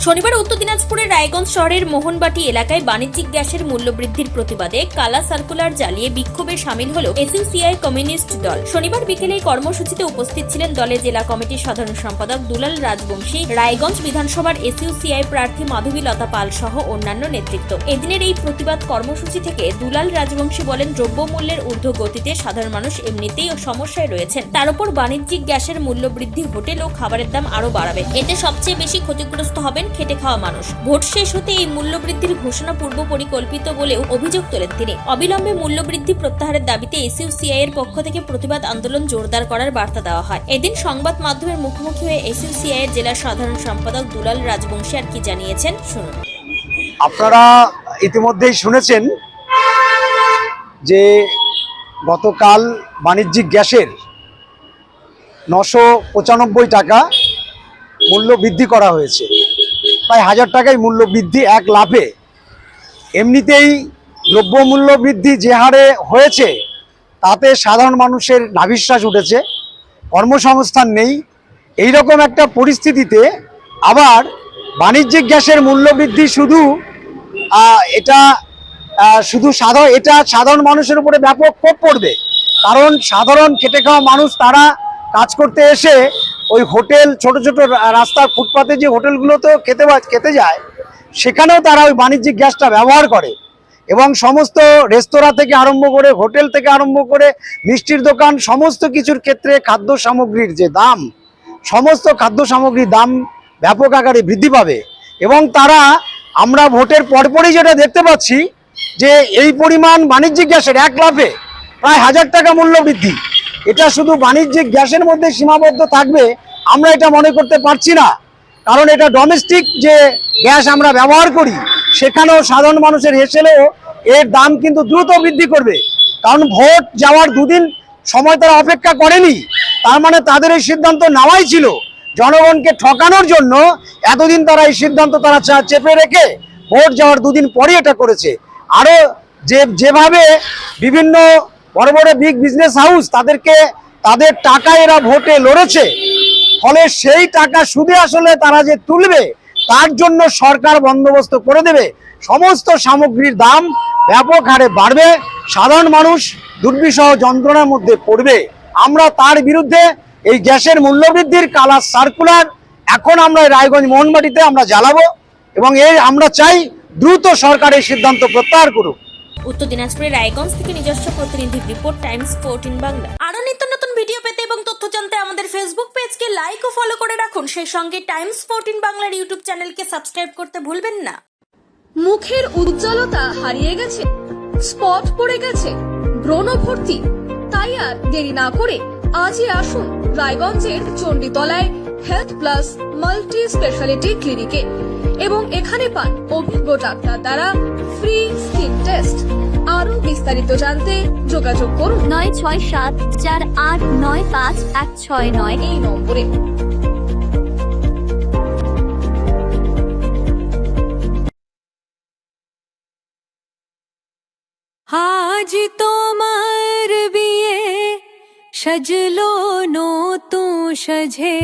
শনিবার উত্তর দিনাজপুরের রায়গঞ্জ শহরের মোহনবাটি এলাকায় বাণিজ্যিক গ্যাসের মূল্য বৃদ্ধির প্রতিবাদে কালা সার্কুলার জ্বালিয়ে বিক্ষোভে শামিল হল এসইউসিআই কমিউনিস্ট দল। শনিবার বিকেলে কর্মসূচিতে উপস্থিত ছিলেন দলের জেলা কমিটির সাধারণ সম্পাদক দুলাল রাজবংশী, রায়গঞ্জ বিধানসভার এসইউসিআই প্রার্থী মাধবী লতা পাল সহ অন্যান্য নেতৃত্ব। এদিনের এই প্রতিবাদ কর্মসূচি থেকে দুলাল রাজবংশী বলেন, দ্রব্যমূল্যের ঊর্ধ্বগতিতে সাধারণ মানুষ এমনিতেই সমস্যায় রয়েছেন, তার উপর বাণিজ্যিক গ্যাসের মূল্য বৃদ্ধি হোটেল ও খাবারের দাম আরো বাড়াবে, এতে সবচেয়ে বেশি ক্ষতিগ্রস্ত হবেন খেটে খাওয়া মানুষ। ভোট শেষ হতে এই মূল্য বৃদ্ধির ঘোষণা পূর্ব পরিকল্পিত বলেও অভিযোগ তোলেন তিনি। অবিলম্বে মূল্য বৃদ্ধি প্রত্যাহারের দাবিতে এসইউসিআই এর পক্ষ থেকে প্রতিবাদ আন্দোলন জোরদার করার বার্তা দেওয়া হয়। এদিন সংবাদ মাধ্যমের মুখোমুখি হয়ে এসইউসিআই এর জেলা সাধারণ সম্পাদক দুলাল রাজবংশী আর কি জানিয়েছেন শুনুন। আপনারা ইতিমধ্যেই শুনেছেন যে গতকাল বাণিজ্যিক গ্যাসের 995 টাকা মূল্য বৃদ্ধি করা হয়েছে। প্রায় 1000 টাকায় মূল্য বৃদ্ধি এক লাফে। এমনিতেই দ্রব্যমূল্য বৃদ্ধি যে হারে হয়েছে তাতে সাধারণ মানুষের নাভিশ্বাস উঠেছে, কর্মসংস্থান নেই। এই রকম একটা পরিস্থিতিতে আবার বাণিজ্যিক গ্যাসের মূল্য বৃদ্ধি এটা সাধারণ মানুষের উপরে ব্যাপক প্রভাব পড়বে। কারণ সাধারণ খেটে খাওয়া মানুষ তারা কাজ করতে এসে ওই হোটেল, ছোট ছোট রাস্তার ফুটপাতে যে হোটেলগুলোতেও খেতে যায়, সেখানেও তারা ওই বাণিজ্যিক গ্যাসটা ব্যবহার করে। এবং সমস্ত রেস্তোরাঁ থেকে আরম্ভ করে, হোটেল থেকে আরম্ভ করে, মিষ্টির দোকান, সমস্ত কিছুর ক্ষেত্রে খাদ্য সামগ্রীর যে দাম, সমস্ত খাদ্য সামগ্রীর দাম ব্যাপক আকারে বৃদ্ধি পাবে। এবং আমরা ভোটের পরপরই যেটা দেখতে পাচ্ছি যে এই পরিমাণ বাণিজ্যিক গ্যাসের এক লাফে প্রায় 1000 টাকা মূল্য বৃদ্ধি, এটা শুধু বাণিজ্যিক গ্যাসের মধ্যে সীমাবদ্ধ থাকবে আমরা এটা মনে করতে পারছি না। কারণ এটা ডোমেস্টিক যে গ্যাস আমরা ব্যবহার করি, সেখানেও সাধারণ মানুষের হেসেলেও এর দাম কিন্তু দ্রুত বৃদ্ধি করবে। কারণ ভোট যাওয়ার 2 দিন সময় তারা অপেক্ষা করেনি, তার মানে তাদের এই সিদ্ধান্ত নেওয়াই ছিল। জনগণকে ঠকানোর জন্য এতদিন তারা এই সিদ্ধান্ত চেপে রেখে ভোট যাওয়ার 2 দিন পরে এটা করেছে। আরও যেভাবে বিভিন্ন বড় বড় বিগ বিজনেস হাউস তাদের টাকা এরা ভোটে লড়েছে, ফলে সেই টাকা সুদে আসলে তারা যে তুলবে তার জন্য সরকার বন্দোবস্ত করে দেবে। সমস্ত সামগ্রীর দাম ব্যাপক হারে বাড়বে, সাধারণ মানুষ দুর্বিষহ যন্ত্রণার মধ্যে পড়বে। আমরা তার বিরুদ্ধে এই গ্যাসের মূল্যবৃদ্ধির কালা সার্কুলার এখন আমরা রায়গঞ্জ মোহনবাটিতে আমরা জ্বালাবো এবং আমরা চাই দ্রুত সরকার এই সিদ্ধান্ত প্রত্যাহার করুক। উত্তর দিনাজপুরের রায়গঞ্জ থেকে নিজস্ব প্রতিনিধির রিপোর্ট, টাইমস 14 বাংলা। আরো নিত্য নতুন ভিডিও পেতে এবং তথ্য জানতে আমাদের ফেসবুক পেজকে লাইক ও ফলো করে রাখুন। সেই সঙ্গে টাইমস 14 বাংলার ইউটিউব চ্যানেলকে সাবস্ক্রাইব করতে ভুলবেন না। মুখের উজ্জ্বলতা হারিয়ে গেছে, স্পট পড়ে গেছে, ব্রণ ভর্তি, তাই আর দেরি না করে আজই আসুন রায়গঞ্জের চণ্ডীতলায় হেলথ প্লাস মাল্টি স্পেশালিটি ক্লিনিকে এবং এখানে পান অভিজ্ঞ ডাক্তার দ্বারা ফ্রি স্কিন টেস্ট। আরো বিস্তারিত জানতে যোগাযোগ করুন 9674895169 এই নম্বরে। আজ তোমার বিয়ে সাজলো নতুন সাজে।